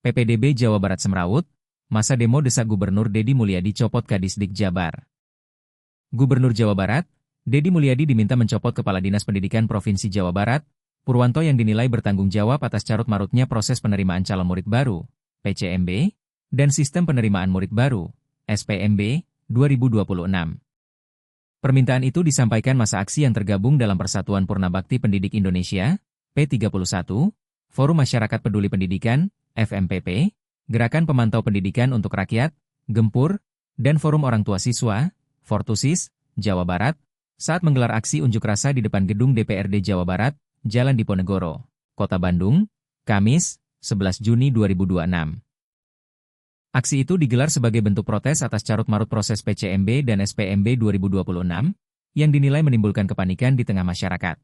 PPDB Jawa Barat semrawut, masa demo desak Gubernur Deddy Mulyadi copot Kadisdik Jabar. Gubernur Jawa Barat, Deddy Mulyadi diminta mencopot Kepala Dinas Pendidikan Provinsi Jawa Barat, Purwanto yang dinilai bertanggung jawab atas carut-marutnya proses penerimaan calon murid baru, PCMB, dan sistem penerimaan murid baru, SPMB, 2026. Permintaan itu disampaikan masa aksi yang tergabung dalam Persatuan Purnabakti Pendidik Indonesia, P31, Forum Masyarakat Peduli Pendidikan, FMPP, Gerakan Pemantau Pendidikan untuk Rakyat, Gempur, dan Forum Orang Tua Siswa, Fortusis, Jawa Barat, saat menggelar aksi unjuk rasa di depan gedung DPRD Jawa Barat, Jalan Diponegoro, Kota Bandung, Kamis, 11 Juni 2026. Aksi itu digelar sebagai bentuk protes atas carut-marut proses PCMB dan SPMB 2026, yang dinilai menimbulkan kepanikan di tengah masyarakat.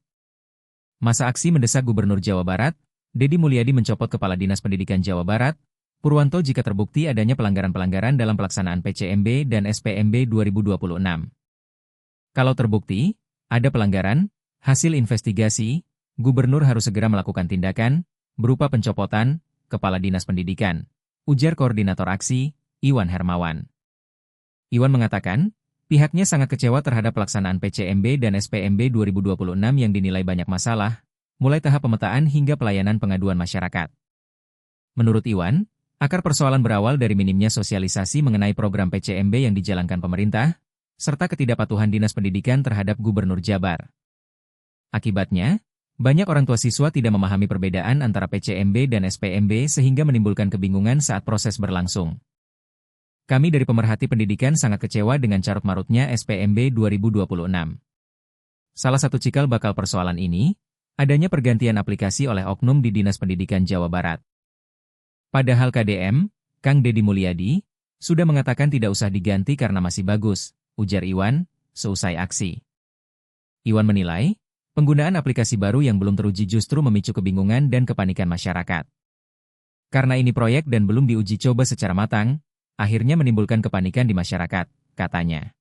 Masa aksi mendesak Gubernur Jawa Barat, Deddy Mulyadi mencopot Kepala Dinas Pendidikan Jawa Barat, Purwanto jika terbukti adanya pelanggaran-pelanggaran dalam pelaksanaan PCMB dan SPMB 2026. Kalau terbukti ada pelanggaran, hasil investigasi, Gubernur harus segera melakukan tindakan, berupa pencopotan Kepala Dinas Pendidikan, ujar Koordinator Aksi, Iwan Hermawan. Iwan mengatakan, pihaknya sangat kecewa terhadap pelaksanaan PCMB dan SPMB 2026 yang dinilai banyak masalah, mulai tahap pemetaan hingga pelayanan pengaduan masyarakat. Menurut Iwan, akar persoalan berawal dari minimnya sosialisasi mengenai program PCMB yang dijalankan pemerintah, serta ketidakpatuhan Dinas Pendidikan terhadap Gubernur Jabar. Akibatnya, banyak orang tua siswa tidak memahami perbedaan antara PCMB dan SPMB sehingga menimbulkan kebingungan saat proses berlangsung. Kami dari pemerhati pendidikan sangat kecewa dengan carut-marutnya SPMB 2026. Salah satu cikal bakal persoalan ini, adanya pergantian aplikasi oleh oknum di Dinas Pendidikan Jawa Barat. Padahal KDM, Kang Deddy Mulyadi, sudah mengatakan tidak usah diganti karena masih bagus, ujar Iwan, seusai aksi. Iwan menilai, penggunaan aplikasi baru yang belum teruji justru memicu kebingungan dan kepanikan masyarakat. Karena ini proyek dan belum diuji coba secara matang, akhirnya menimbulkan kepanikan di masyarakat, katanya.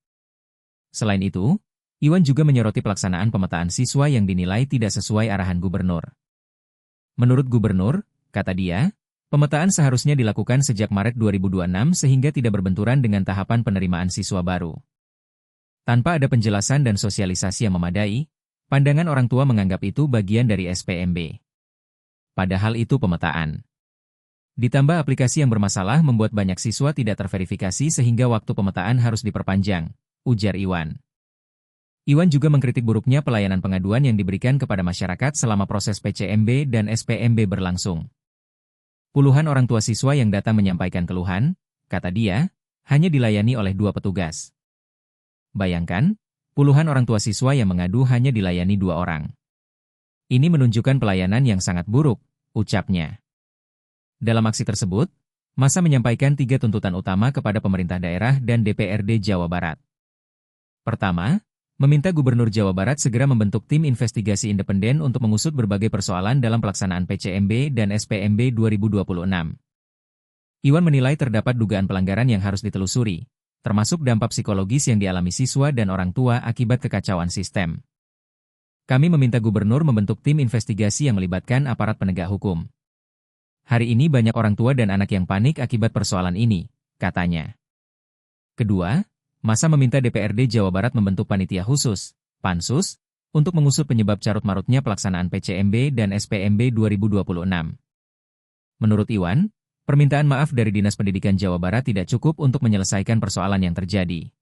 Selain itu, Iwan juga menyoroti pelaksanaan pemetaan siswa yang dinilai tidak sesuai arahan Gubernur. Menurut Gubernur, kata dia, pemetaan seharusnya dilakukan sejak Maret 2026 sehingga tidak berbenturan dengan tahapan penerimaan siswa baru. Tanpa ada penjelasan dan sosialisasi yang memadai, pandangan orang tua menganggap itu bagian dari SPMB. Padahal itu pemetaan. Ditambah aplikasi yang bermasalah membuat banyak siswa tidak terverifikasi sehingga waktu pemetaan harus diperpanjang, ujar Iwan. Iwan juga mengkritik buruknya pelayanan pengaduan yang diberikan kepada masyarakat selama proses PCMB dan SPMB berlangsung. Puluhan orang tua siswa yang datang menyampaikan keluhan, kata dia, hanya dilayani oleh 2 petugas. Bayangkan, puluhan orang tua siswa yang mengadu hanya dilayani 2 orang. Ini menunjukkan pelayanan yang sangat buruk, ucapnya. Dalam aksi tersebut, massa menyampaikan 3 tuntutan utama kepada pemerintah daerah dan DPRD Jawa Barat. Pertama, meminta Gubernur Jawa Barat segera membentuk tim investigasi independen untuk mengusut berbagai persoalan dalam pelaksanaan PCMB dan SPMB 2026. Iwan menilai terdapat dugaan pelanggaran yang harus ditelusuri, termasuk dampak psikologis yang dialami siswa dan orang tua akibat kekacauan sistem. Kami meminta Gubernur membentuk tim investigasi yang melibatkan aparat penegak hukum. Hari ini banyak orang tua dan anak yang panik akibat persoalan ini, katanya. Kedua, massa meminta DPRD Jawa Barat membentuk panitia khusus, Pansus, untuk mengusut penyebab carut-marutnya pelaksanaan PCMB dan SPMB 2026. Menurut Iwan, permintaan maaf dari Dinas Pendidikan Jawa Barat tidak cukup untuk menyelesaikan persoalan yang terjadi.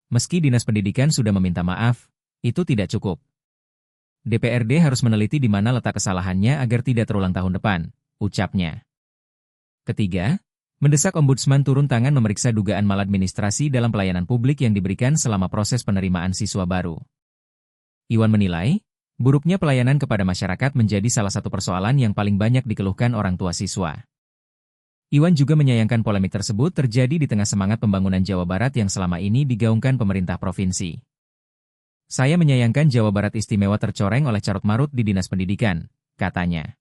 Meski Dinas Pendidikan sudah meminta maaf, itu tidak cukup. DPRD harus meneliti di mana letak kesalahannya agar tidak terulang tahun depan, ucapnya. Ketiga, mendesak Ombudsman turun tangan memeriksa dugaan maladministrasi dalam pelayanan publik yang diberikan selama proses penerimaan siswa baru. Iwan menilai, buruknya pelayanan kepada masyarakat menjadi salah satu persoalan yang paling banyak dikeluhkan orang tua siswa. Iwan juga menyayangkan polemik tersebut terjadi di tengah semangat pembangunan Jawa Barat yang selama ini digaungkan pemerintah provinsi. Saya menyayangkan Jawa Barat istimewa tercoreng oleh carut-marut di Dinas Pendidikan, katanya.